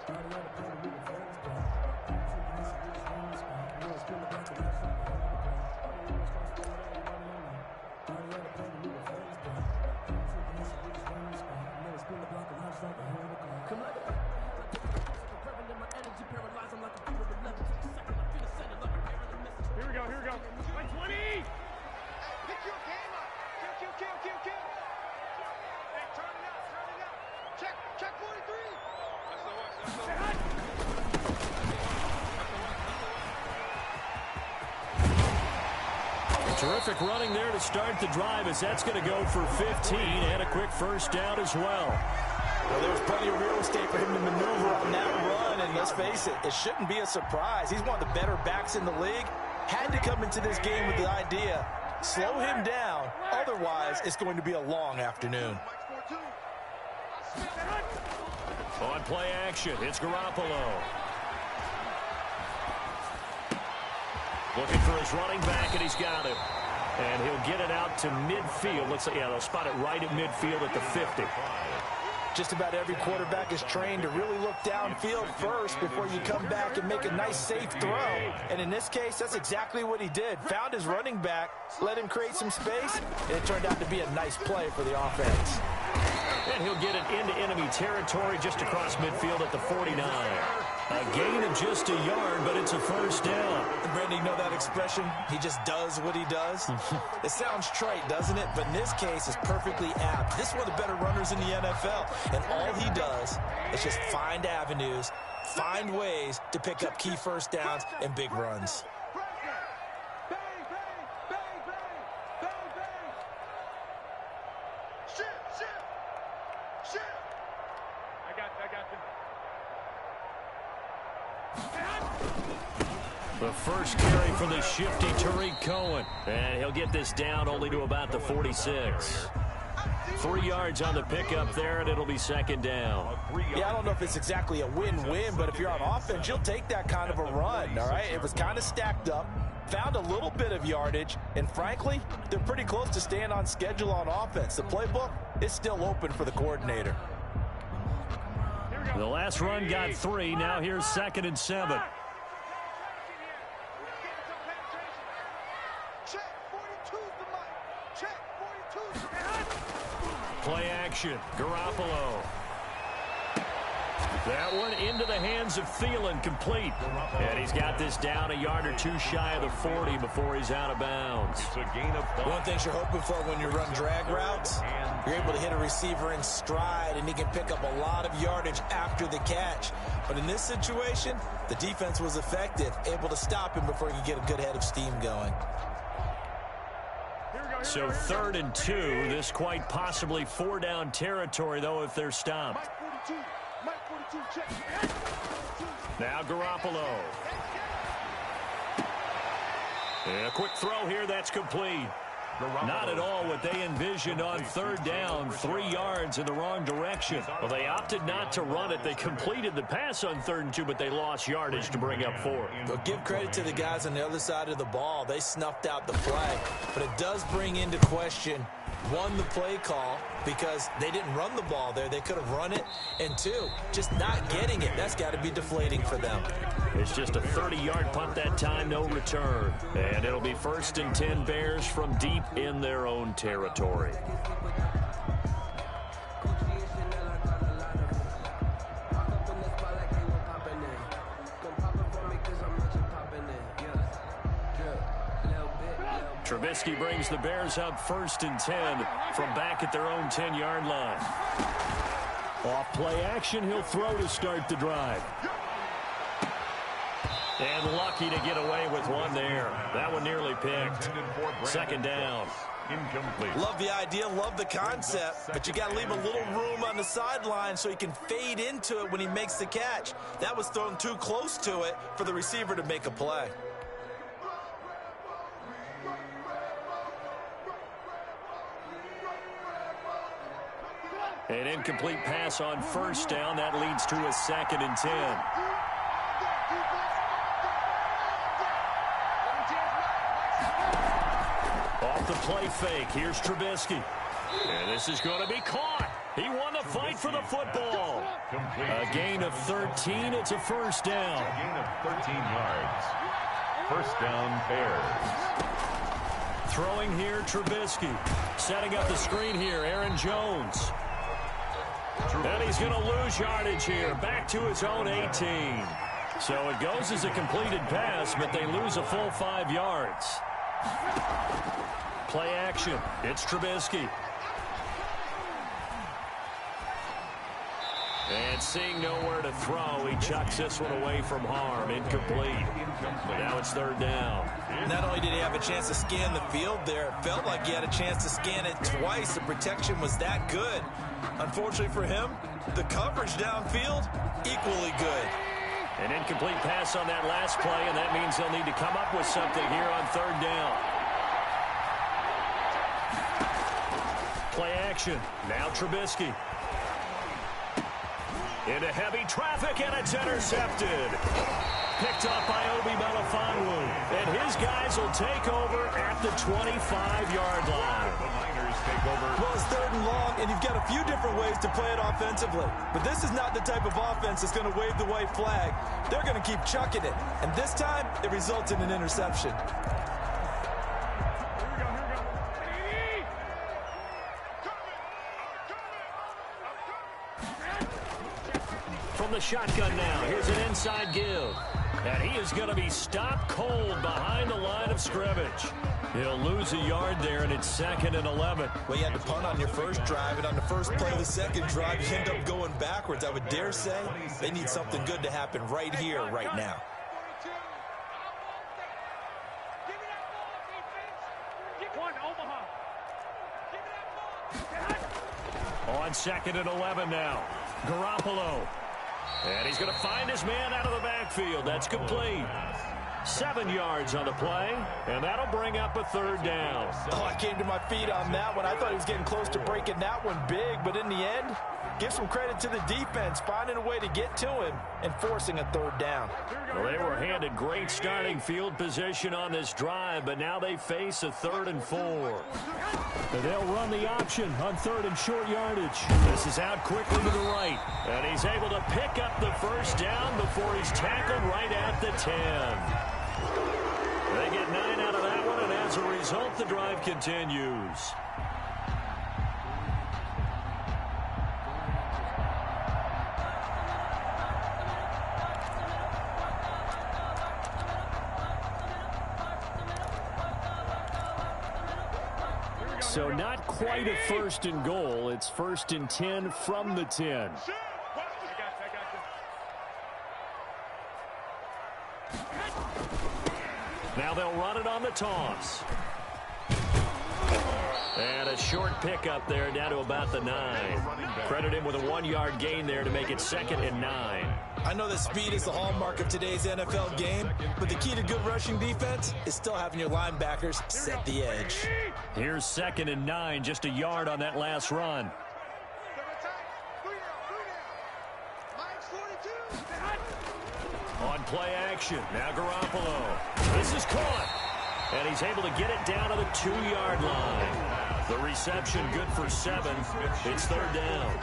Here we go. 120! Pick your game up. Kill. Hey, turn it out. Check 43. Terrific running there to start the drive, as that's going to go for 15 and a quick first down as well. Well, there was plenty of real estate for him to maneuver on that run, and let's face it, it shouldn't be a surprise. He's one of the better backs in the league. Had to come into this game with the idea, slow him down, otherwise it's going to be a long afternoon. On play action, it's Garoppolo. Looking for his running back, and he's got it. And he'll get it out to midfield. Looks like, yeah, they'll spot it right at midfield at the 50. Just about every quarterback is trained to really look downfield first before you come back and make a nice, safe throw. And in this case, that's exactly what he did. Found his running back, let him create some space, and it turned out to be a nice play for the offense. And he'll get it into enemy territory just across midfield at the 49. A gain of just a yard, but it's a first down. And Brandon, you know that expression? He just does what he does? It sounds trite, doesn't it? But in this case, it's perfectly apt. This is one of the better runners in the NFL. And all he does is just find avenues, find ways to pick up key first downs and big runs. The first carry for the shifty Tariq Cohen. And he'll get this down only to about the 46. 3 yards on the pickup there, and it'll be second down. Yeah, I don't know if it's exactly a win-win, but if you're on offense, you'll take that kind of a run, all right? It was kind of stacked up, found a little bit of yardage, and frankly, they're pretty close to staying on schedule on offense. The playbook is still open for the coordinator. The last run got 3. Now here's 2nd and 7. Play action, Garoppolo. That one into the hands of Thielen, complete. And he's got this down a yard or two shy of the 40 before he's out of bounds. One thing you're hoping for when you run drag routes, you're able to hit a receiver in stride, and he can pick up a lot of yardage after the catch. But in this situation, the defense was effective, able to stop him before he could get a good head of steam going. So 3rd and 2. This quite possibly 4-down territory, though, if they're stopped. Now Garoppolo. And a quick throw here, that's complete. Not at all what they envisioned on 3rd down. 3 yards in the wrong direction. Well, they opted not to run it. They completed the pass on 3rd and 2, but they lost yardage to bring up 4. But give credit to the guys on the other side of the ball. They snuffed out the play. But it does bring into question, 1, the play call, because they didn't run the ball there. They could have run it. And 2, just not getting it. That's got to be deflating for them. It's just a 30-yard punt that time, no return. And it'll be 1st and 10 Bears from deep in their own territory. Trubisky brings the Bears up 1st and 10 from back at their own 10-yard line. Off play action, he'll throw to start the drive. And lucky to get away with one there. That one nearly picked. 2nd down. Incomplete. Love the idea, love the concept, but you got to leave a little room on the sideline so he can fade into it when he makes the catch. That was thrown too close to it for the receiver to make a play. An incomplete pass on 1st down. That leads to a 2nd and 10. Off the play fake, here's Trubisky. And this is going to be caught. He won the fight for the football. A gain of 13. It's a first down. A gain of 13 yards. First down, Bears. Throwing here, Trubisky. Setting up the screen here, Aaron Jones. And he's going to lose yardage here. Back to his own 18. So it goes as a completed pass, but they lose a full 5 yards. Play action. It's Trubisky. And seeing nowhere to throw, he chucks this one away from harm. Incomplete. Now it's third down. Not only did he have a chance to scan the field there, it felt like he had a chance to scan it twice. The protection was that good. Unfortunately for him, the coverage downfield, equally good. An incomplete pass on that last play, and that means they'll need to come up with something here on third down. Play action. Now Trubisky. Into heavy traffic, and it's intercepted. Picked up by Obi Melifonwu. And his guys will take over at the 25-yard line. The Niners take over. Well, it's third and long, and you've got a few different ways to play it offensively. But this is not the type of offense that's going to wave the white flag. They're going to keep chucking it. And this time, it results in an interception. From the shotgun now, here's an inside give. And he is going to be stopped cold behind the line of scrimmage. He'll lose a yard there, and it's 2nd and 11. Well, you had to punt on your first drive, and on the first play of the second drive, you end up going backwards. I would dare say they need something good to happen right here, right now. On 2nd and 11 now. Garoppolo. And he's going to find his man out of the backfield. That's complete. 7 yards on the play, and that'll bring up a third down. Oh, I came to my feet on that one. I thought he was getting close to breaking that one big, but in the end, give some credit to the defense, finding a way to get to him and forcing a third down. Well, they were handed great starting field position on this drive, but now they face a 3rd and 4. They'll run the option on 3rd and short yardage. This is out quickly to the right, and he's able to pick up the first down before he's tackled right at the 10. They get 9 out of that one, and as a result, the drive continues. So not quite a 1st and goal. It's 1st and 10 from the 10. Now they'll run it on the toss. And a short pickup there down to about the 9. Credit him with a 1-yard gain there to make it 2nd and 9. I know that speed is the hallmark of today's NFL game, but the key to good rushing defense is still having your linebackers set the edge. Here's 2nd and 9, just a yard on that last run. On play action, now Garoppolo. This is caught, and he's able to get it down to the 2-yard line. The reception good for 7. It's 3rd down.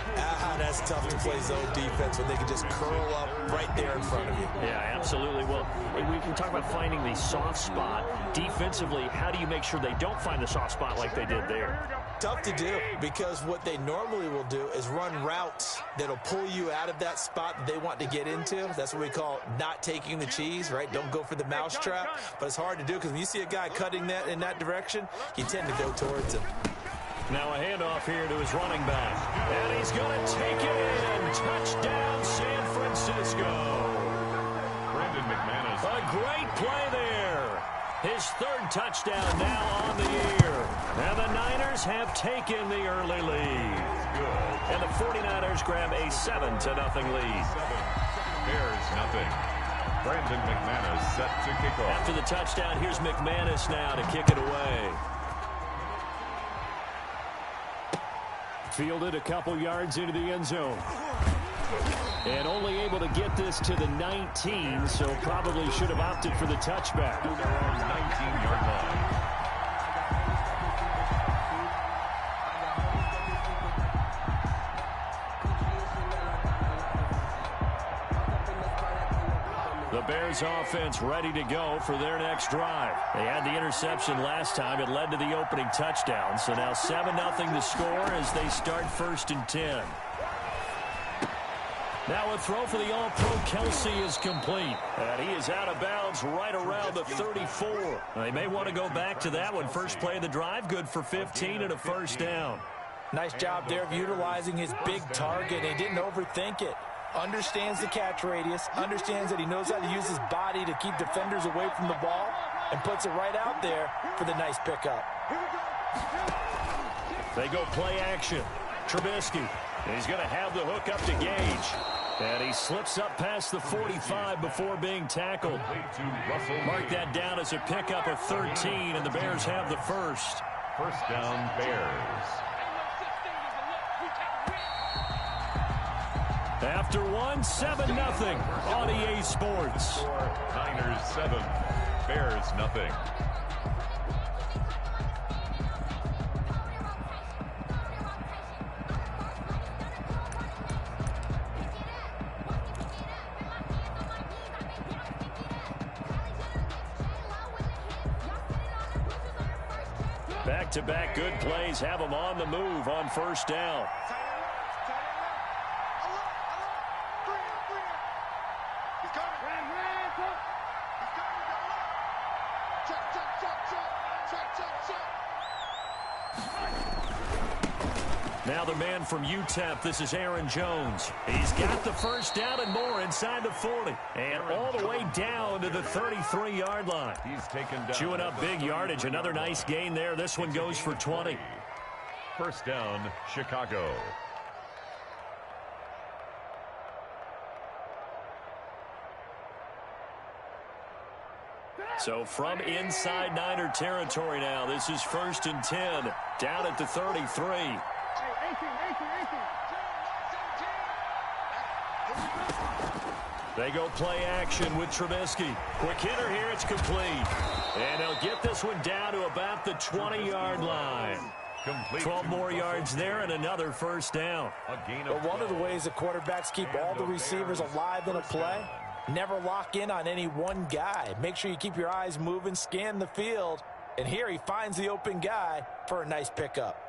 That's tough to play zone defense when they can just curl up right there in front of you. Yeah, absolutely. Well, we can talk about finding the soft spot. Defensively, how do you make sure they don't find the soft spot like they did there? Tough to do, because what they normally will do is run routes that'll pull you out of that spot that they want to get into. That's what we call not taking the cheese, right? Don't go for the mousetrap. But it's hard to do because when you see a guy cutting that in that direction, you tend to go towards him. Now a handoff here to his running back. And he's going to take it in. Touchdown, San Francisco. Brandon McManus. A great play there. His 3rd touchdown now on the year. And the Niners have taken the early lead. And the 49ers grab a 7-0 lead. 7. Bears nothing. Brandon McManus set to kick off. After the touchdown, here's McManus now to kick it away. Fielded a couple yards into the end zone. And only able to get this to the 19, so probably should have opted for the touchback. 19-yard line. The Bears offense ready to go for their next drive. They had the interception last time. It led to the opening touchdown. So now 7-0 to score as they start 1st and 10. Now a throw for the All-Pro Kelsey is complete. And he is out of bounds right around the 34. They may want to go back to that one. First play of the drive, good for 15 and a first down. Nice job there of utilizing his big target. He didn't overthink it. Understands the catch radius, understands that he knows how to use his body to keep defenders away from the ball, and puts it right out there for the nice pickup. They go play action. Trubisky. He's going to have the hook up to Gage. And he slips up past the 45 before being tackled. Mark that down as a pickup of 13, and the Bears have the first. First down, Bears. After one, 7-0 on EA Sports. Niners 7, Bears nothing. Back-to-back good plays have them on the move on first down. Now the man from UTEP, this is Aaron Jones. He's got the first down and more inside the 40. And all the way down to the 33-yard line. He's taken down. Chewing up big yardage. Another nice gain there. This one goes for 20. First down, Chicago. So from inside Niner territory now, this is 1st and 10. Down at the 33. They go play action with Trubisky. Quick hitter here, it's complete. And they'll get this one down to about the 20-yard line. 12 more yards there and another first down. But one of the ways that quarterbacks keep all the receivers alive in a play, never lock in on any one guy. Make sure you keep your eyes moving, scan the field. And here he finds the open guy for a nice pickup.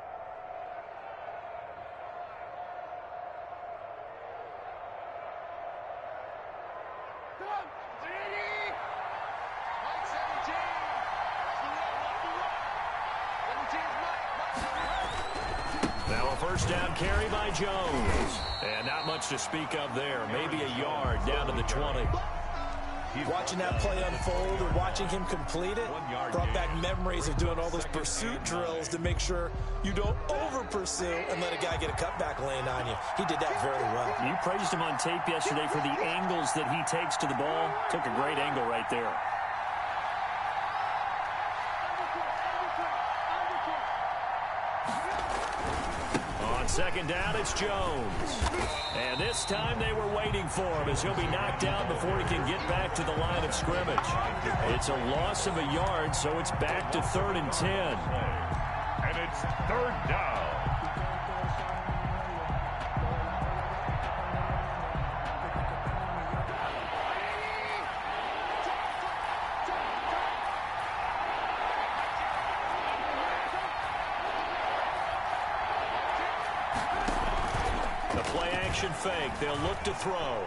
Now a first down carry by Jones. And not much to speak of there. Maybe a yard down to the 20. Watching that play unfold and watching him complete it brought back memories of doing all those pursuit drills to make sure you don't over-pursue and let a guy get a cutback lane on you. He did that very well. You praised him on tape yesterday for the angles that he takes to the ball. Took a great angle right there. On second down, it's Jones. And this time they were waiting for him as he'll be knocked down before he can get back to the line of scrimmage. It's a loss of a yard, so it's back to 3rd and 10. And it's 3rd down. Fake. They'll look to throw.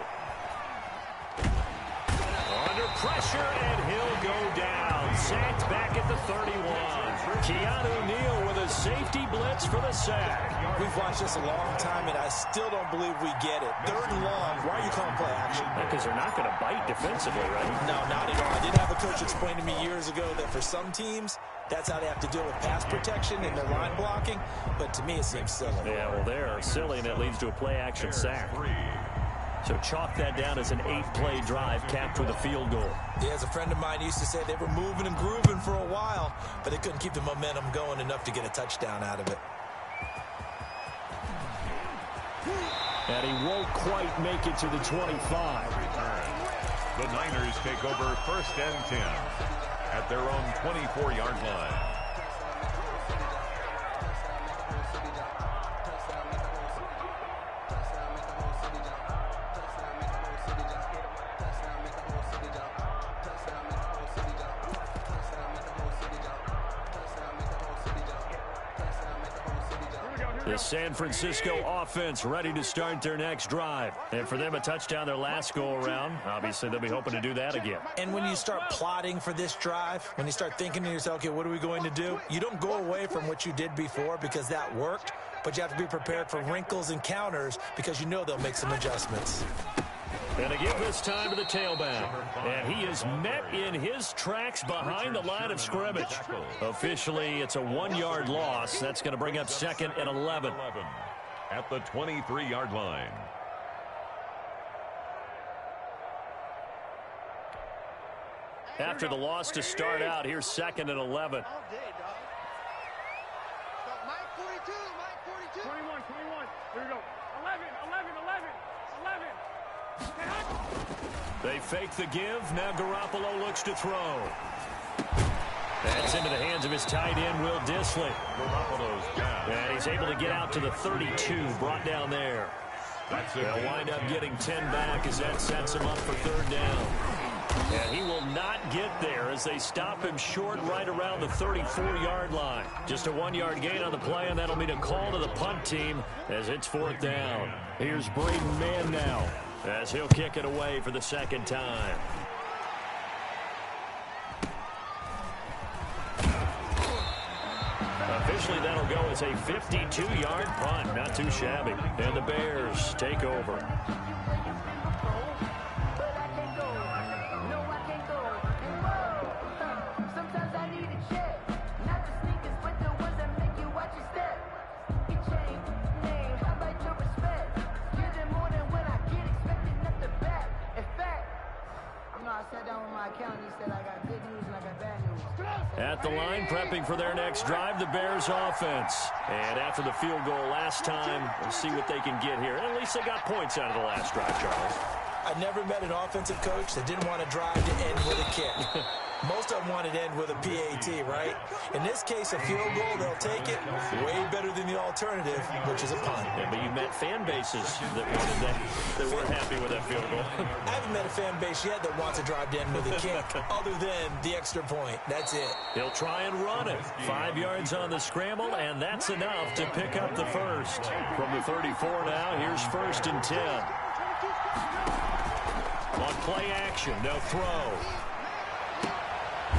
Under pressure, and he'll go down. Sacked back at the 31. Keanu Neal with a safety blitz for the sack. We've watched this a long time, and I still don't believe we get it. 3rd and long. Why are you calling play action? Because they're not going to bite defensively, right? No, not at all. I did have a coach explain to me years ago that for some teams, that's how they have to deal with pass protection and their line blocking. But to me, it seems silly. Yeah, well, they're silly, and it leads to a play-action sack. So chalk that down as an 8-play drive capped with a field goal. Yeah, as a friend of mine used to say, they were moving and grooving for a while, but they couldn't keep the momentum going enough to get a touchdown out of it. And he won't quite make it to the 25. The Niners take over 1st and 10 at their own 24-yard line. The San Francisco offense ready to start their next drive. And for them, a touchdown their last go-around. Obviously, they'll be hoping to do that again. And when you start plotting for this drive, when you start thinking to yourself, okay, what are we going to do? You don't go away from what you did before because that worked, but you have to be prepared for wrinkles and counters because you know they'll make some adjustments. And to give this time to the tailback. And he is met in his tracks behind the line of scrimmage. Officially, it's a 1-yard loss. That's going to bring up 2nd and 11. At the 23-yard line. After the loss to start out, here's 2nd and 11. All day, dog. So Mike 42, Mike 42. 21, 21. Here we go. 11, 11, 11, 11. They fake the give. Now Garoppolo looks to throw. That's into the hands of his tight end, Will Dissly. Garoppolo's down. And he's able to get out to the 32, brought down there. They'll wind up getting 10 back as that sets him up for 3rd down. And he will not get there as they stop him short right around the 34-yard line. Just a 1-yard gain on the play, and that'll mean a call to the punt team as it's 4th down. Here's Braden Mann now as he'll kick it away for the 2nd time. Officially, that'll go as a 52-yard punt. Not too shabby. And the Bears take over. At the line, prepping for their next drive, the Bears offense. And after the field goal last time, we'll see what they can get here. At least they got points out of the last drive, Charles. I never met an offensive coach that didn't want to drive to end with a kick. Most of them wanted to end with a PAT, right? In this case, a field goal, they'll take it. Way better than the alternative, which is a punt. Yeah, but you met fan bases that wanted that, that weren't happy with that field goal. I haven't met a fan base yet that wants to drive to end with a kick, other than the extra point. That's it. He'll try and run it. 5 yards on the scramble, and that's enough to pick up the first. From the 34 now, here's 1st and 10. On play action, no throw.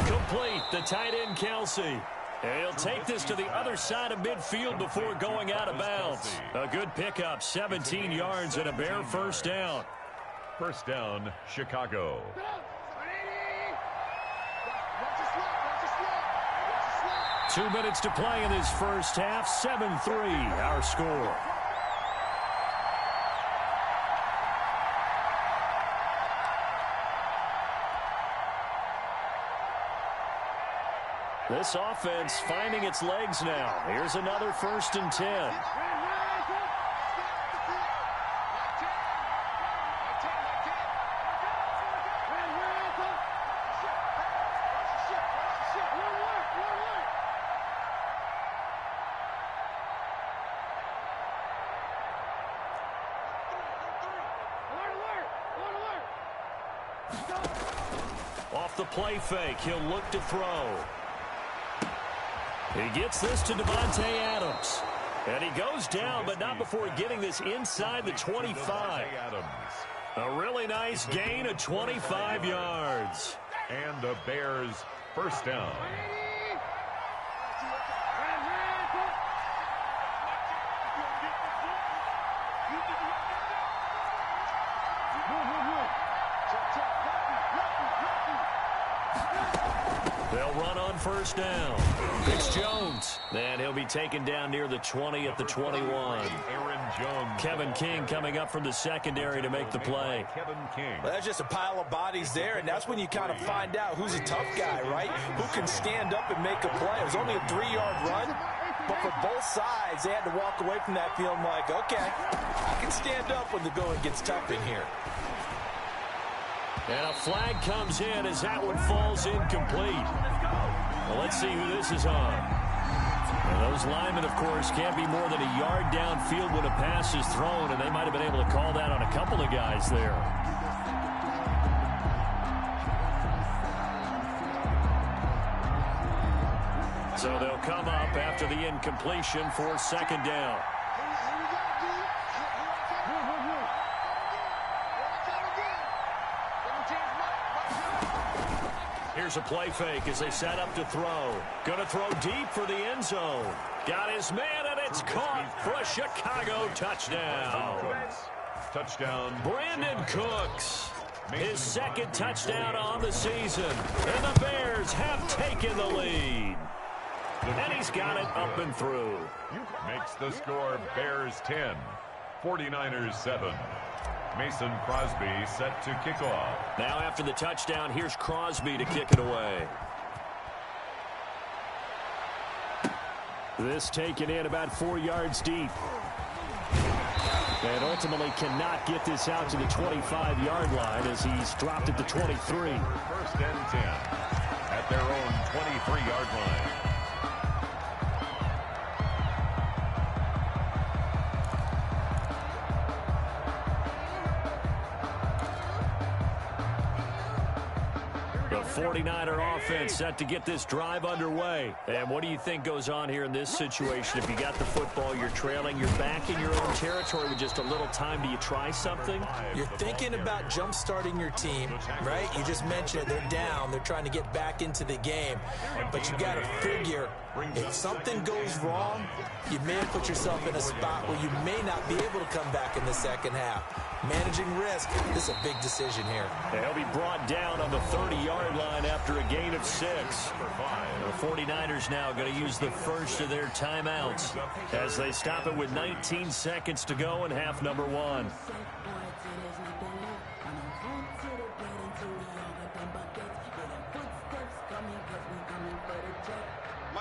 Complete, the tight end Kelsey. And he'll take this to the other side of midfield before going out of bounds. A good pickup, 17 yards and a Bear 1st down. 1st down, Chicago. 2 minutes to play in this first half. 7-3, our score. This offense finding its legs now. Here's another 1st and 10. Off the play fake, he'll look to throw. He gets this to Devontae Adams. And he goes down, but not before getting this inside the 25. A really nice gain of 25 yards. And the Bears 1st down. They'll run on 1st down. It's Jones. And he'll be taken down near the 20 at the 21. Aaron Jones. Kevin King coming up from the secondary to make the play. Kevin King. Well, that's just a pile of bodies there, and that's when you kind of find out who's a tough guy, right? Who can stand up and make a play. It was only a 3-yard run, but for both sides, they had to walk away from that feeling like, okay, I can stand up when the going gets tough in here. And a flag comes in as that one falls incomplete. Well, let's see who this is on. And those linemen, of course, can't be more than a yard downfield when a pass is thrown, and they might have been able to call that on a couple of guys there. So they'll come up after the incompletion for 2nd down. Here's a play fake as they set up to throw. Gonna throw deep for the end zone. Got his man, and it's caught for a Chicago touchdown. Touchdown. Brandon Cooks. His second touchdown on the season. And the Bears have taken the lead. And he's got it up and through. Makes the score Bears 10, 49ers 7. Mason Crosby set to kick off. Now after the touchdown, here's Crosby to kick it away. This taken in about 4 yards deep. And ultimately cannot get this out to the 25-yard line as he's dropped at the 23. First and 10 at their own 23-yard line. The 49er offense set to get this drive underway. And what do you think goes on here in this situation? If you got the football, you're trailing, you're back in your own territory with just a little time. Do you try something? You're thinking about jump-starting your team, right? You just mentioned it. They're down. They're trying to get back into the game. But you got to figure if something goes wrong, you may have put yourself in a spot where you may not be able to come back in the second half. Managing risk, this is a big decision here. He'll be brought down on the 30-yard line after a gain of 6. The 49ers now going to use the first of their timeouts as they stop it with 19 seconds to go in half number 1.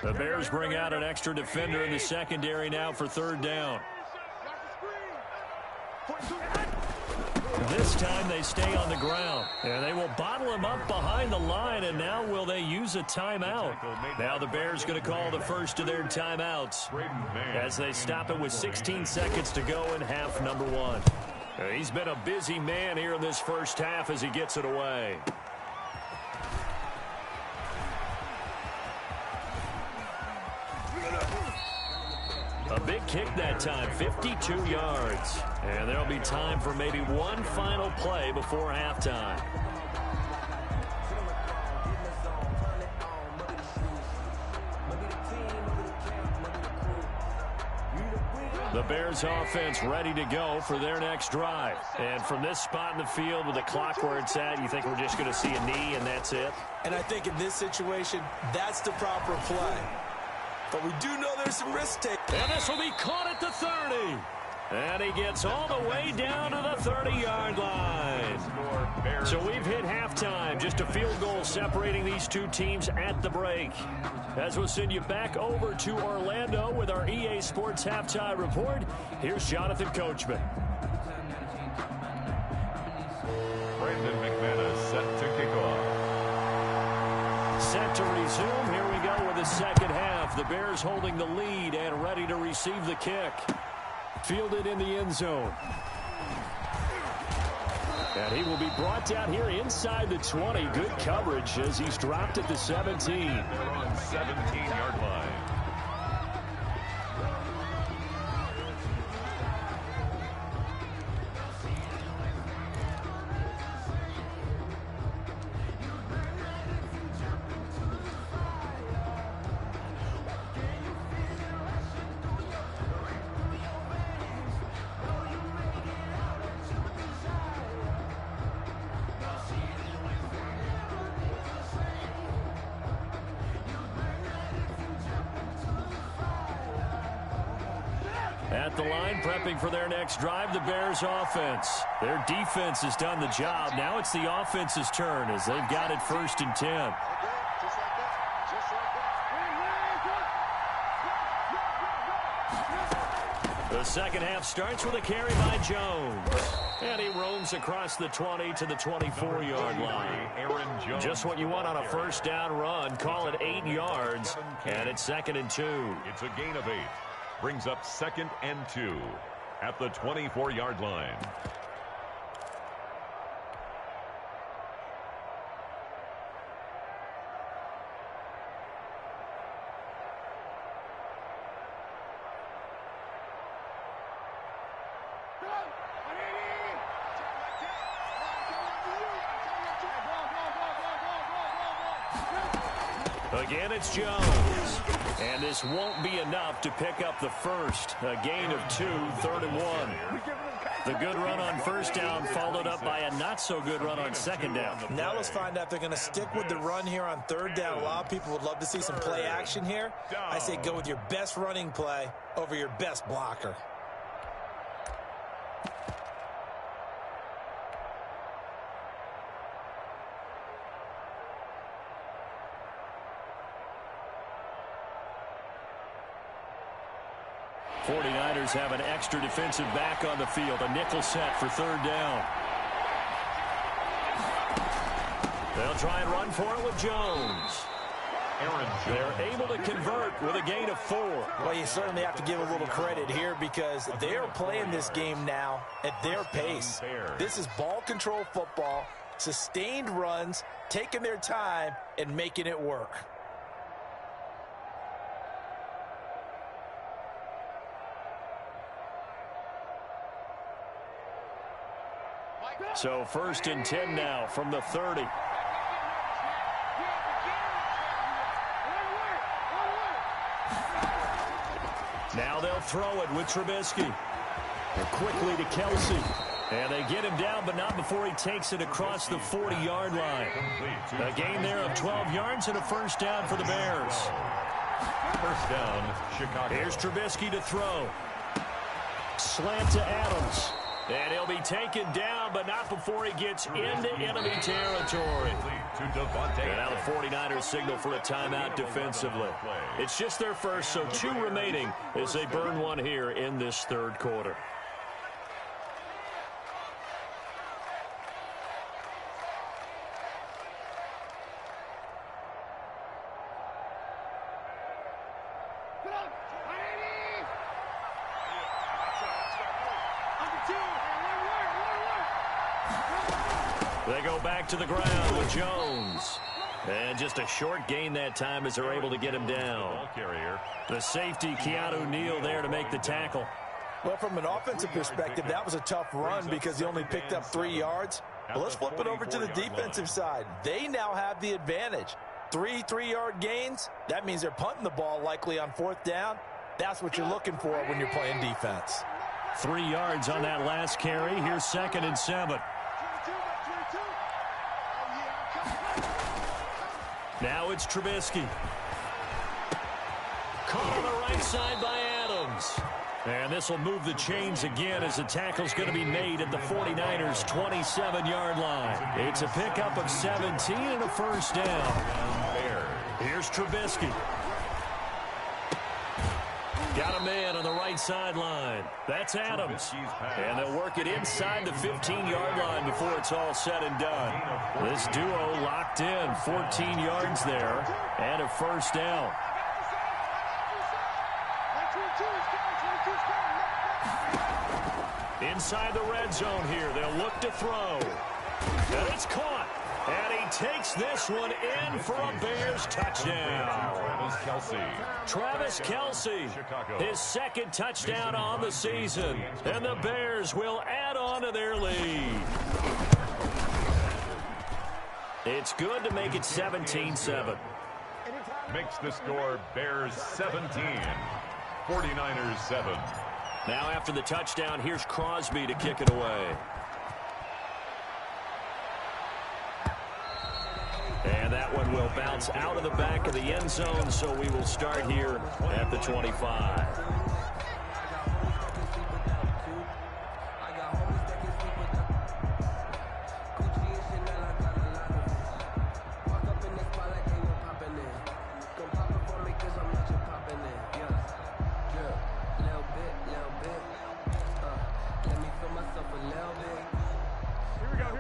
The Bears bring out an extra defender in the secondary now for third down. This time they stay on the ground, and they will bottle him up behind the line, and now will they use a timeout? Now the Bears going to call the first of their timeouts as they stop it with 16 seconds to go in half number 1. He's been a busy man here in this first half as he gets it away. A big kick that time, 52 yards. And there'll be time for maybe one final play before halftime. The Bears offense ready to go for their next drive. And from this spot in the field with the clock where it's at, you think we're just going to see a knee and that's it? And I think in this situation, that's the proper play. But we do know there's some risk taken. And this will be caught at the 30. And he gets all the way down to the 30-yard line. So we've hit halftime. Just a field goal separating these two teams at the break. As we'll send you back over to Orlando with our EA Sports Halftime Report, here's Jonathan Coachman. Brandon McManus set to kick off. Set to resume. Here we go with the second half. The Bears holding the lead and ready to receive the kick. Fielded in the end zone. And he will be brought down here inside the 20. Good coverage as he's dropped at the 17. They're on 17-yard line. At the line, prepping for their next drive, the Bears offense. Their defense has done the job. Now it's the offense's turn as they've got it 1st and 10. The second half starts with a carry by Jones. And he roams across the 20 to the 24-yard line. Just what you want on a first down run. Call it 8 yards. And it's 2nd and 2. It's a gain of 8. Brings up 2nd and 2 at the 24-yard line. Again, it's Jones. And this won't be enough to pick up the first. A gain of 2, 3rd and 1. The good run on first down followed up by a not-so-good run on second down. Now let's find out if they're going to stick with the run here on 3rd down. A lot of people would love to see some play action here. I say go with your best running play over your best blocker. '49ers have an extra defensive back on the field. A nickel set for 3rd down. They'll try and run for it with Jones. They're able to convert with a gain of 4. Well, you certainly have to give a little credit here because they're playing this game now at their pace. This is ball control football, sustained runs, taking their time, and making it work. So 1st and 10 now from the 30. Now they'll throw it with Trubisky. Quickly to Kelsey. And they get him down, but not before he takes it across the 40-yard line. A gain there of 12 yards and a 1st down for the Bears. 1st down, Chicago. Here's Trubisky to throw. Slant to Adams. And he'll be taken down, but not before he gets into enemy territory. And now the 49ers signal for a timeout defensively. It's just their first, so 2 remaining as they burn one here in this 3rd quarter. They go back to the ground with Jones. And just a short gain that time as they're able to get him down. The safety, Keanu Neal, there to make the tackle. Well, from an offensive perspective, that was a tough run because he only picked up 3 yards. But let's flip it over to the defensive side. They now have the advantage. 3 3-yard gains. That means they're punting the ball likely on 4th down. That's what you're looking for when you're playing defense. 3 yards on that last carry. Here's 2nd and 7. Now it's Trubisky. Caught on the right side by Adams. And this will move the chains again as the tackle's going to be made at the 49ers' 27-yard line. It's a pickup of 17 and a 1st down. Here's Trubisky. Got a man on the right sideline. That's Adams. And they'll work it inside the 15-yard line before it's all said and done. This duo locked in. 14 yards there and a 1st down. Inside the red zone here. They'll look to throw. And it's caught. And he takes this one in for a Bears touchdown. Travis Kelce, his 2nd touchdown on the season. And the Bears will add on to their lead. It's good to make it 17-7. Makes the score Bears 17, 49ers 7. Now after the touchdown, here's Crosby to kick it away. And that one will bounce out of the back of the end zone, so we will start here at the 25.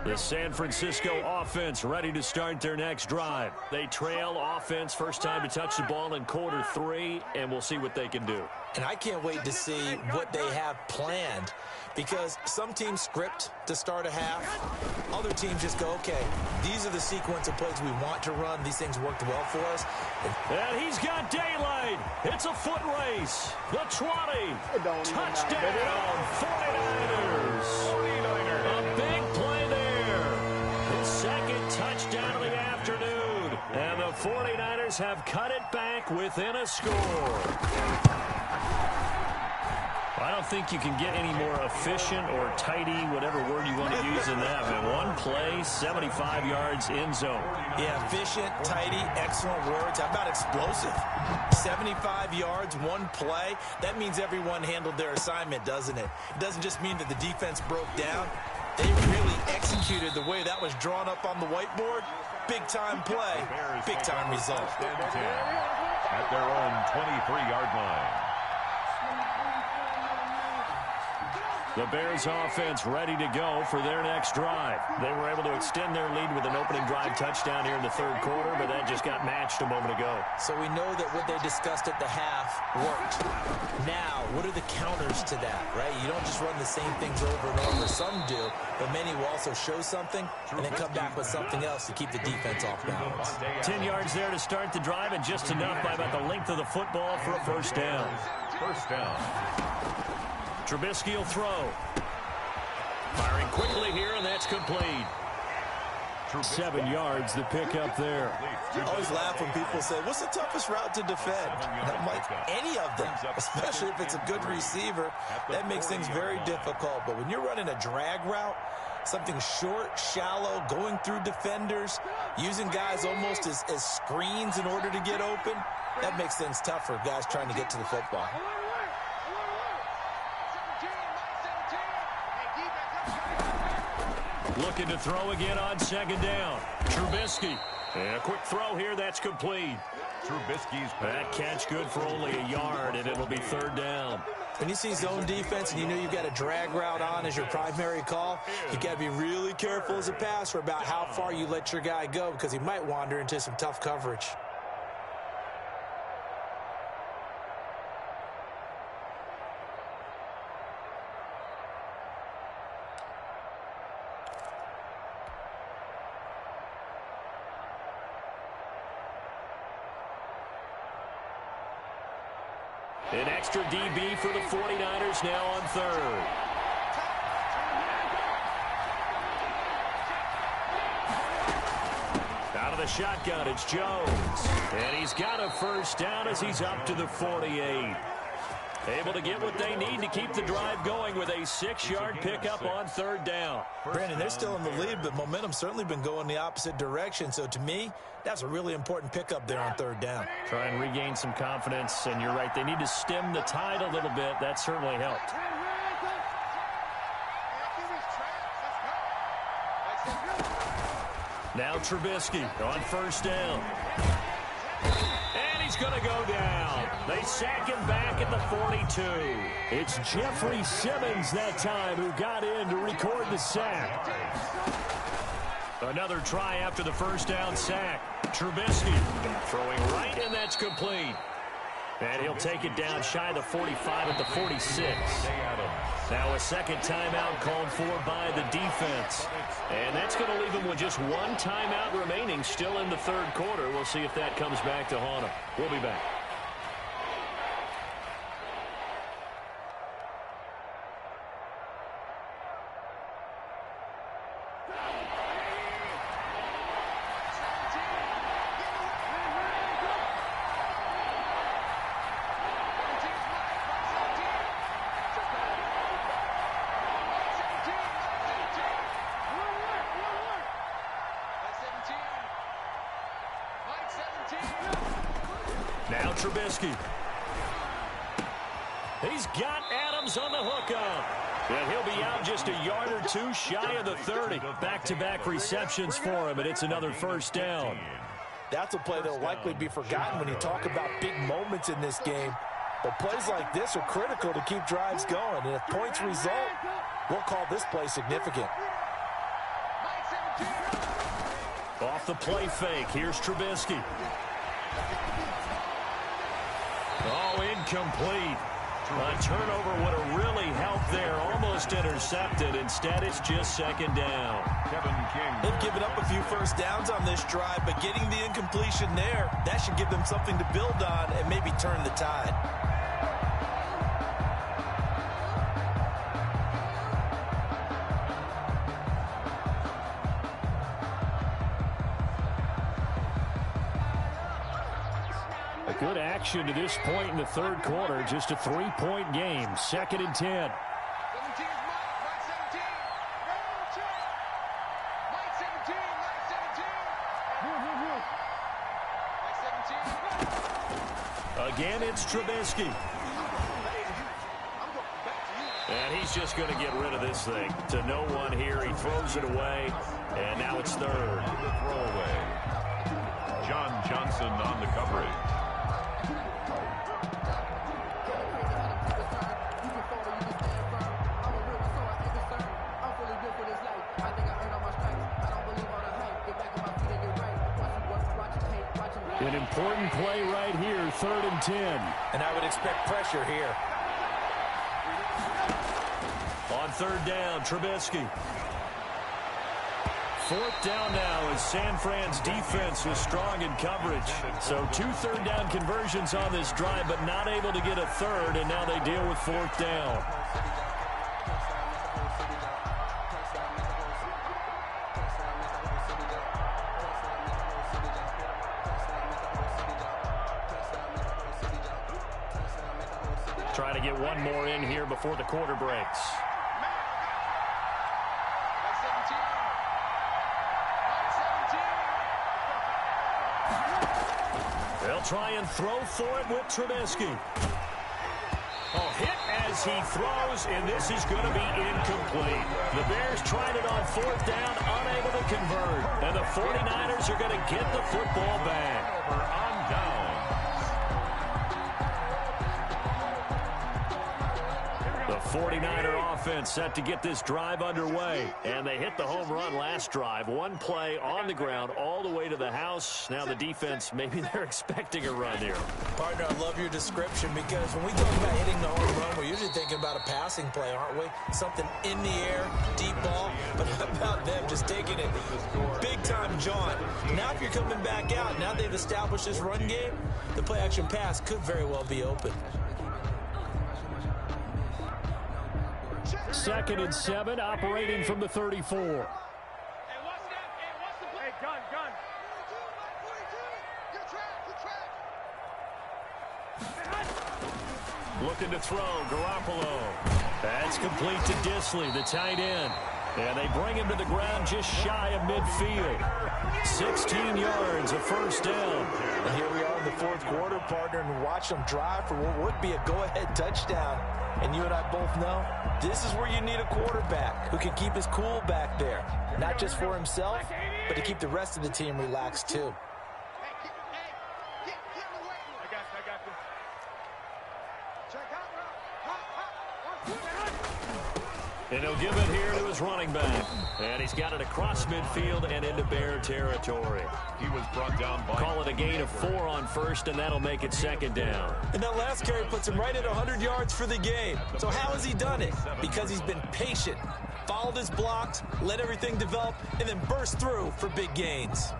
The San Francisco offense ready to start their next drive. They trail offense, first time to touch the ball in quarter 3, and we'll see what they can do. And I can't wait to see what they have planned because some teams script to start a half. Other teams just go, okay, these are the sequence of plays we want to run. These things worked well for us. And he's got daylight. It's a foot race. The 20. Touchdown, 49ers. A big play there. His 2nd touchdown of the afternoon. And the 49ers Bears have cut it back within a score. I don't think you can get any more efficient or tidy, whatever word you want to use in that. Man, one play, 75 yards in zone. Yeah, efficient, tidy, excellent words. How about explosive? 75 yards, one play. That means everyone handled their assignment, doesn't it? It doesn't just mean that the defense broke down. They really executed the way that was drawn up on the whiteboard. Big-time play, big-time result. At their own 23-yard line. The Bears offense ready to go for their next drive. They were able to extend their lead with an opening drive touchdown here in the third quarter, but that just got matched a moment ago. So we know that what they discussed at the half worked. Now, what are the counters to that, right? You don't just run the same things over and over. Some do, but many will also show something and then come back with something else to keep the defense off balance. 10 yards there to start the drive, and just enough by about the length of the football for a first down. First down. Trubisky will throw. Firing quickly here, and that's complete. 7 yards to pick up there. I always laugh when people say, what's the toughest route to defend? I'm like, any of them, especially if it's a good receiver. That makes things very difficult. But when you're running a drag route, something short, shallow, going through defenders, using guys almost as screens in order to get open, that makes things tough for guys trying to get to the football. Looking to throw again on second down. Trubisky. And a quick throw here, that's complete. Trubisky's that catch good for only a yard, and it'll be third down. When you see zone defense and you know you've got a drag route on as your primary call, you got to be really careful as a passer about how far you let your guy go because he might wander into some tough coverage. An extra DB for the 49ers now on third. Out of the shotgun, it's Jones. And he's got a first down as he's up to the 48. Able to get what they need to keep the drive going with a 6-yard pickup on third down. Brandon, they're still in the lead, but momentum's certainly been going the opposite direction. So to me, that's a really important pickup there on third down. Try and regain some confidence, and you're right. They need to stem the tide a little bit. That certainly helped. Now Trubisky on first down. And he's going to go down. They sack him back at the 42. It's Jeffrey Simmons that time who got in to record the sack. Another try after the first down sack. Trubisky throwing right, and that's complete. And he'll take it down shy of the 45 at the 46. Now a second timeout called for by the defense. And that's going to leave him with just one timeout remaining still in the third quarter. We'll see if that comes back to haunt him. We'll be back. Now Trubisky. He's got Adams on the hookup. And he'll be out just a yard or two shy of the 30. Back-to-back receptions for him, and it's another first down. That's a play that will likely be forgotten when you talk about big moments in this game. But plays like this are critical to keep drives going. And if points result, we'll call this play significant. Off the play fake, here's Trubisky. Oh, incomplete. A turnover would have really helped there. Almost intercepted. Instead, it's just second down. Kevin King. They've given up a few first downs on this drive, but getting the incompletion there, that should give them something to build on and maybe turn the tide. A good action to this point in the third quarter. Just a 3-point game. 2nd and 10. 17 is Mike. Mike 17. Mike 17. Mike 17. Mike 17. Again, it's Trubisky. And he's just going to get rid of this thing. To no one here. He throws it away. And now it's third. The throwaway. John Johnson on the coverage. An important play right here, 3rd and 10. And I would expect pressure here. On 3rd down, Trubisky. 4th down now as San Fran's defense was strong in coverage. So 2 3rd down conversions on this drive, but not able to get a third, and now they deal with 4th down. Trying to get one more in here before the quarter breaks. They'll try and throw for it with Trubisky. Oh, hit as he throws, and this is going to be incomplete. The Bears tried it on 4th down, unable to convert. And the 49ers are going to get the football back. On down. The 49er offense set to get this drive underway. And they hit the home run last drive. One play on the ground all the way to the house. Now the defense, maybe they're expecting a run here. Partner, I love your description because when we talk about hitting the home run, we're usually thinking about a passing play, aren't we? Something in the air, deep ball. But how about them just taking it big-time jaunt? Now if you're coming back out, now they've established this run game, the play-action pass could very well be open. 2nd and 7, operating from the 34. Hey, what's that? Hey, what's the play? Hey, gun. 42, Mike 42. Good track. Looking to throw, Garoppolo. That's complete to Disley, the tight end. And they bring him to the ground just shy of midfield. 16 yards, a 1st down. And here we are in the 4th quarter, partner, and watch them drive for what would be a go-ahead touchdown. And you and I both know this is where you need a quarterback who can keep his cool back there. Not just for himself, but to keep the rest of the team relaxed too. Get him away. I got you. Check out. And he'll give it here to his running back. And he's got it across midfield and into Bear territory. He was brought down by... Call it a gain of 4 on 1st, and that'll make it 2nd down. And that last carry puts him right at 100 yards for the game. So how has he done it? Because he's been patient, followed his blocks, let everything develop, and then burst through for big gains.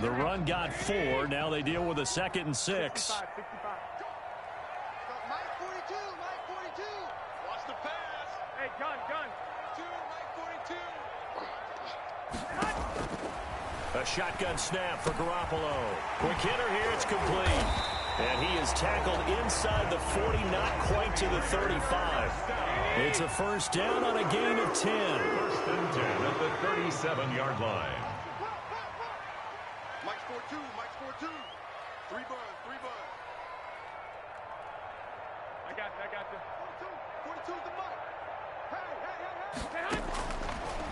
The run got 4. Now they deal with a 2nd and 6. 65. Mike 42. Watch the pass. Hey, gun. 2, Mike 42. A shotgun snap for Garoppolo. Quick hitter here, it's complete. And he is tackled inside the 40, not quite to the 35. It's a 1st down on a gain of 10. 1st and 10 at the 37-yard line. Mike 42. 3 buns. I got you. 42 is the Mike. Hey.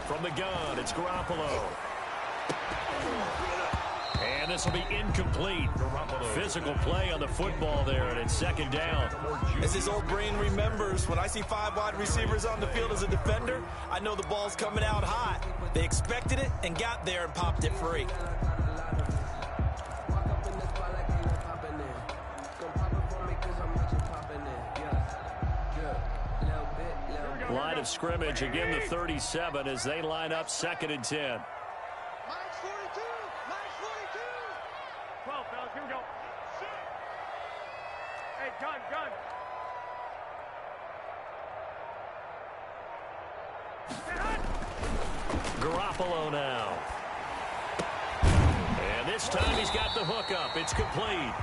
From the gun, it's Garoppolo. And this will be incomplete. Physical play on the football there, and it's 2nd down. As his old brain remembers, when I see 5 wide receivers on the field as a defender, I know the ball's coming out hot. They expected it and got there and popped it free. Line of scrimmage, again the 37 as they line up 2nd and 10. Mike's 42. 12, fellas, here we go. Hey, gun. Hey, Garoppolo now. And this This time he's got the hook up. It's complete.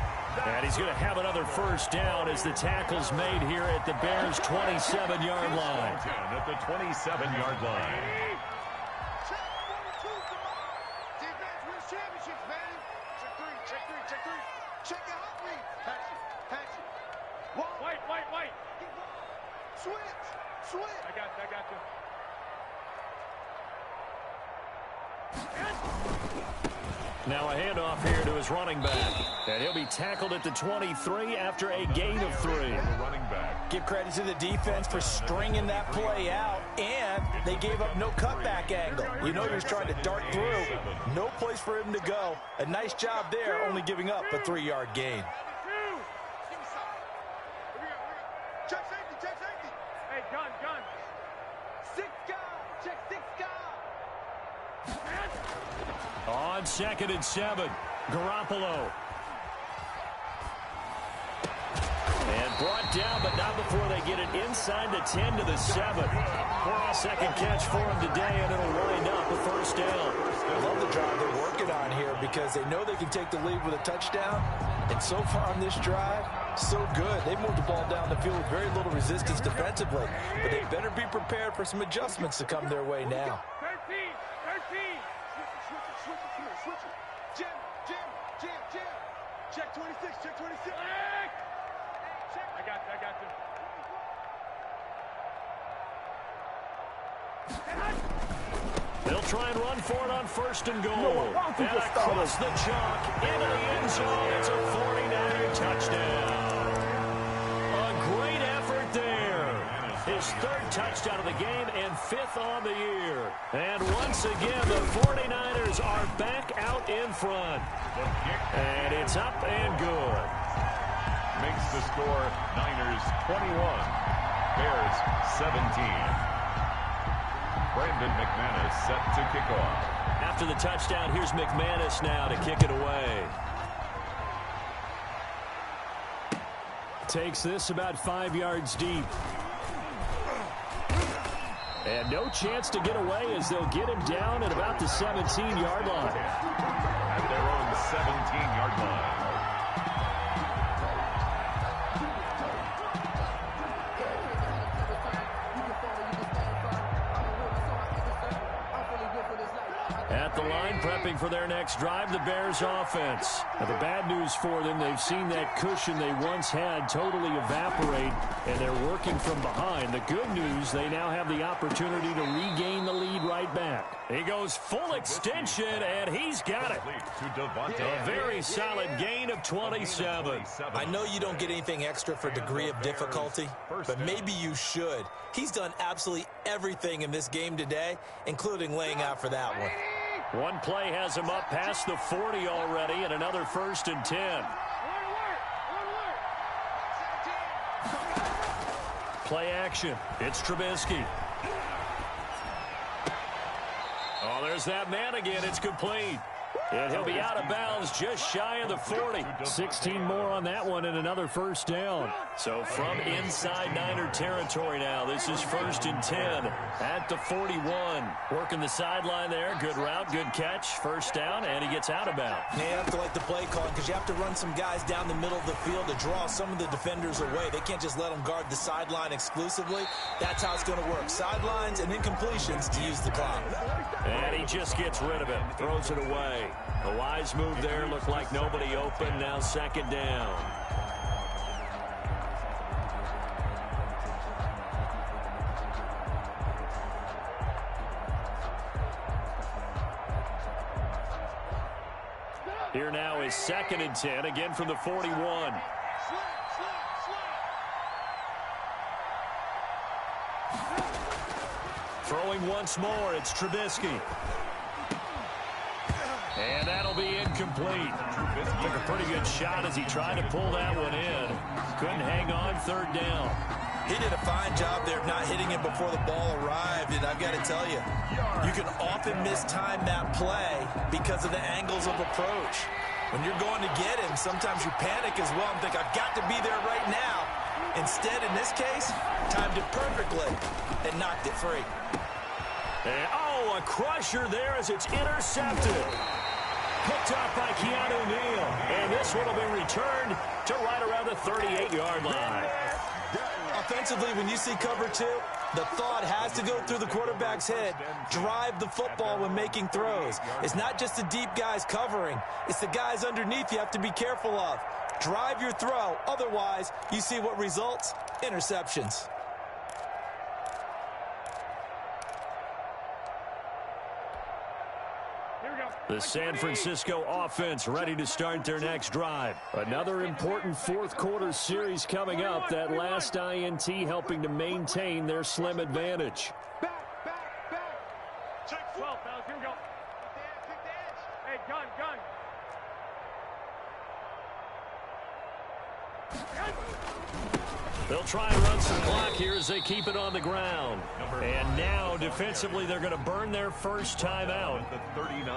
And he's going to have another first down as the tackle's made here at the Bears' 27-yard line. At the 27-yard line. Defense wins championships, man. Check three, check three, check three. Check your hot read. Patch it. White. Switch. I got you. Now a handoff here to his running back. And he'll be tackled at the 23 after a gain of 3. Running back. Give credit to the defense for stringing that play out, and they gave up no cutback angle. You know he was trying to dart through. No place for him to go. A nice job there, only giving up a 3-yard gain. Check safety. Hey, gun. 6 guard. Check 6 guard. On 2nd and 7, Garoppolo. And brought down, but not before they get it inside the 10 to the 7. Second catch for him today, and it'll wind up a first down. I love the drive they're working on here because they know they can take the lead with a touchdown. And so far on this drive, so good. They moved the ball down the field with very little resistance defensively. But they better be prepared for some adjustments to come their way now. 13. Switch it. Jim. Check 26. I got you. They'll try and run for it on 1st and goal. And across the chalk into the end zone. It's a 49er touchdown. A great effort there. His 3rd touchdown of the game and 5th on the year. And once again, the 49ers are back out in front. And it's up and good. Makes the score Niners 21, Bears 17. Brandon McManus set to kick off. After the touchdown, here's McManus now to kick it away. Takes this about 5 yards deep. And no chance to get away as they'll get him down at about the 17-yard line. At their own 17-yard line. At the line, prepping for their next drive, the Bears offense. Now, the bad news for them, they've seen that cushion they once had totally evaporate, and they're working from behind. The good news, they now have the opportunity to regain the lead right back. He goes full extension, and he's got it. A very solid gain of 27. I know you don't get anything extra for degree of difficulty, but maybe you should. He's done absolutely everything in this game today, including laying out for that one. One play has him up past the 40 already, and another 1st and 10. Play action. It's Trubisky. Oh, there's that man again. It's complete. And he'll be out of bounds just shy of the 40. 16 more on that one and another first down. So from inside Niner territory now, this is 1st and 10 at the 41. Working the sideline there. Good route, good catch. First down, and he gets out of bounds. Yeah, you have to like the play calling because you have to run some guys down the middle of the field to draw some of the defenders away. They can't just let them guard the sideline exclusively. That's how it's going to work. Sidelines and incompletions to use the clock. And he just gets rid of it. Throws it away. A wise move there. Looked like nobody open. Now 2nd down. Here now is 2nd and 10. Again from the 41. Throwing once more. It's Trubisky. And that'll be incomplete. Took a pretty good shot as he tried to pull that one in. Couldn't hang on 3rd down. He did a fine job there of not hitting it before the ball arrived, and I've got to tell you, you can often mistime that play because of the angles of approach. When you're going to get him, sometimes you panic as well and think, I've got to be there right now. Instead, in this case, timed it perfectly and knocked it free. And, oh, a crusher there as it's intercepted. picked up by Keanu Neal. And this one will be returned to right around the 38-yard line. Offensively, when you see cover two, the thought has to go through the quarterback's head. Drive the football when making throws. It's not just the deep guys covering. It's the guys underneath you have to be careful of. Drive your throw. Otherwise, you see what results? Interceptions. The San Francisco offense ready to start their next drive. Another important fourth quarter series coming up. That last INT helping to maintain their slim advantage. Back. Check 12, fellas. Here we go. Kick the edge. Hey, gun. They'll try and run some clock here as they keep it on the ground. And now, defensively, they're going to burn their first time out.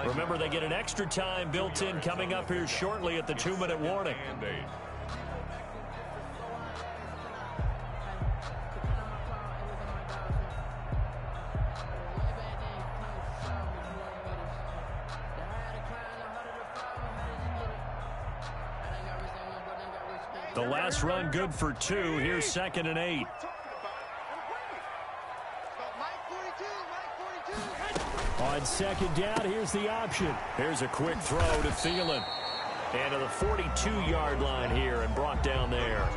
Remember, they get an extra time built in coming up here shortly at the 2-minute warning. The last run good for 2. Here's 2nd and 8. On 2nd down, here's the option. Here's a quick throw to Thielen. And to the 42-yard line here and brought down there.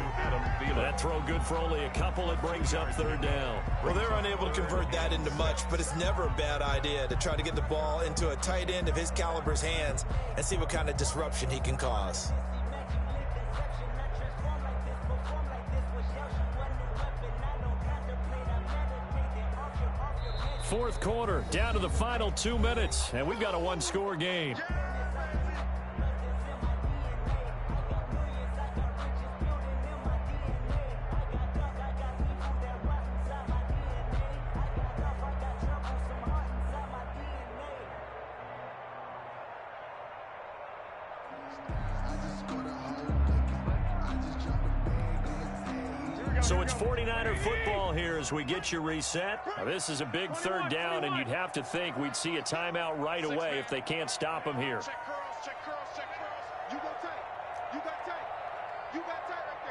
That throw good for only a couple. It brings up 3rd down. Well, they're unable to convert that into much, but it's never a bad idea to try to get the ball into a tight end of his caliber's hands and see what kind of disruption he can cause. Fourth quarter, down to the final 2 minutes, and we've got a one-score game. So it's 49er football here as we get you reset. Now, this is a big 3rd down, and you'd have to think we'd see a timeout right away if they can't stop them here. Check cross. You got tight right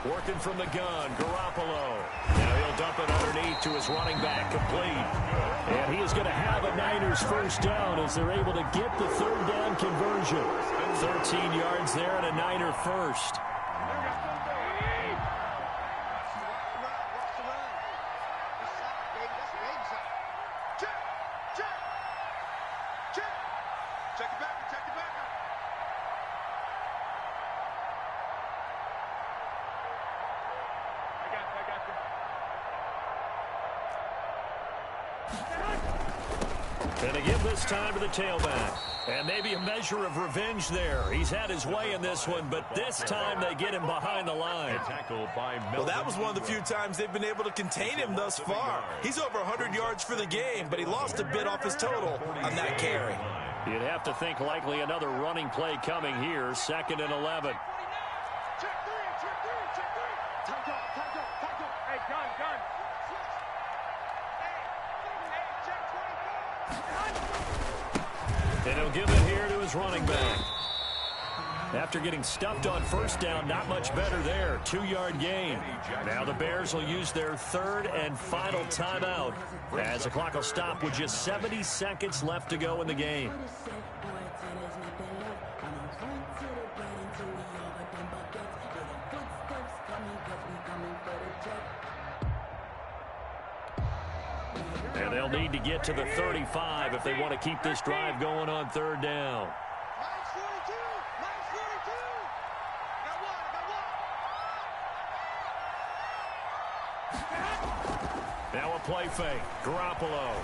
there. Working from the gun, Garoppolo. Now he'll dump it underneath to his running back, complete. And he is going to have a Niners first down as they're able to get the 3rd down conversion. 13 yards there and a Niner first. And they give this time to the tailback. And maybe a measure of revenge there. He's had his way in this one, but this time they get him behind the line. Well, that was one of the few times they've been able to contain him thus far. He's over 100 yards for the game, but he lost a bit off his total on that carry. You'd have to think likely another running play coming here, 2nd and 11. Check three. Hey, gun. And he'll give it here to his running back. After getting stuffed on first down, not much better there. 2-yard gain. Now the Bears will use their 3rd and final timeout as the clock will stop with just 70 seconds left to go in the game. And they'll need to get to the 35 if they want to keep this drive going on 3rd down. Now a play fake. Garoppolo.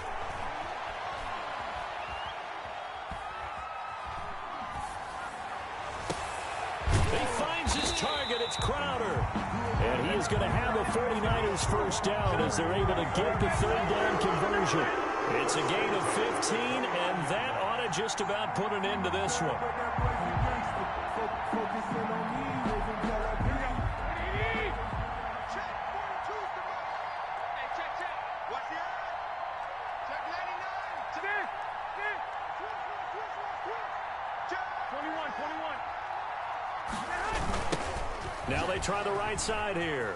He finds his target. It's Crowder. And he is going to have a 49ers first down as they're able to get the 3rd down conversion. It's a gain of 15, and that ought to just about put an end to this one. Now they try the right side here.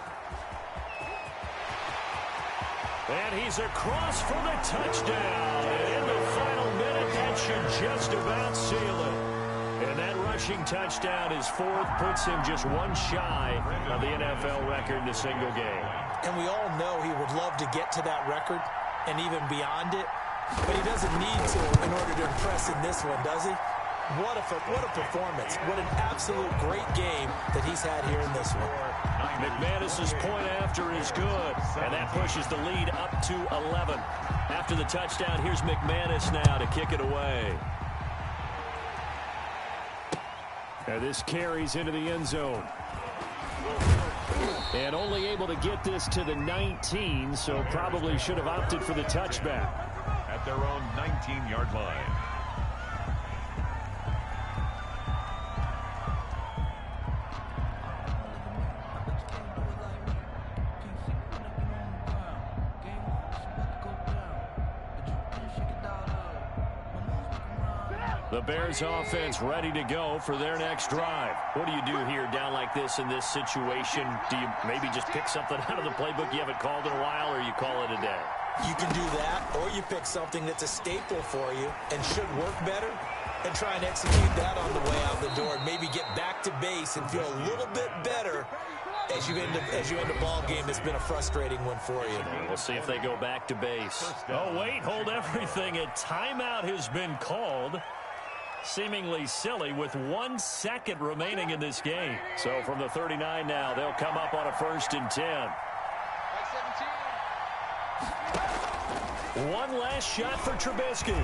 And he's across for the touchdown. And in the final minute, that should just about seal it. And that rushing touchdown, his fourth, puts him just one shy of the NFL record in a single game. And we all know he would love to get to that record and even beyond it. But he doesn't need to in order to impress in this one, does he? What a performance. What an absolute great game that he's had here in this one. McManus's point after is good, and that pushes the lead up to 11. After the touchdown, here's McManus now to kick it away. And this carries into the end zone. And only able to get this to the 19, so probably should have opted for the touchback. At their own 19-yard line. The Bears offense ready to go for their next drive. What do you do here down like this in this situation? Do you maybe just pick something out of the playbook you haven't called in a while, or you call it a day? You can do that, or you pick something that's a staple for you and should work better and try and execute that on the way out the door and maybe get back to base and feel a little bit better as you end a ball game that's been a frustrating one for you. We'll see if they go back to base. Oh, wait, hold everything. A timeout has been called. Seemingly silly with 1 second remaining in this game. So from the 39 now, they'll come up on a 1st and 10. One last shot for Trubisky.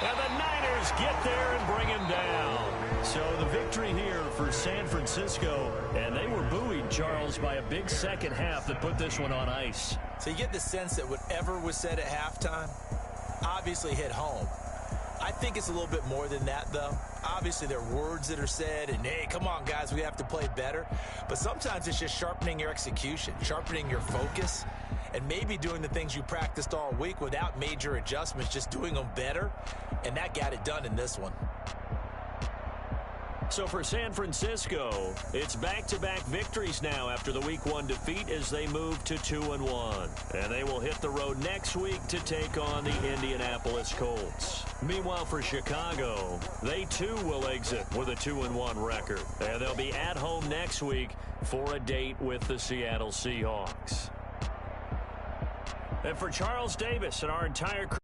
And the Niners get there and bring him down. So the victory here for San Francisco. And they were buoyed, Charles, by a big second half that put this one on ice. So you get the sense that whatever was said at halftime obviously hit home. I think it's a little bit more than that, though. Obviously, there are words that are said, and, hey, come on, guys, we have to play better. But sometimes it's just sharpening your execution, sharpening your focus, and maybe doing the things you practiced all week without major adjustments, just doing them better, and that got it done in this one. So for San Francisco, it's back-to-back victories now after the Week 1 defeat as they move to 2-1. And they will hit the road next week to take on the Indianapolis Colts. Meanwhile, for Chicago, they too will exit with a 2-1 record. And they'll be at home next week for a date with the Seattle Seahawks. And for Charles Davis and our entire crew,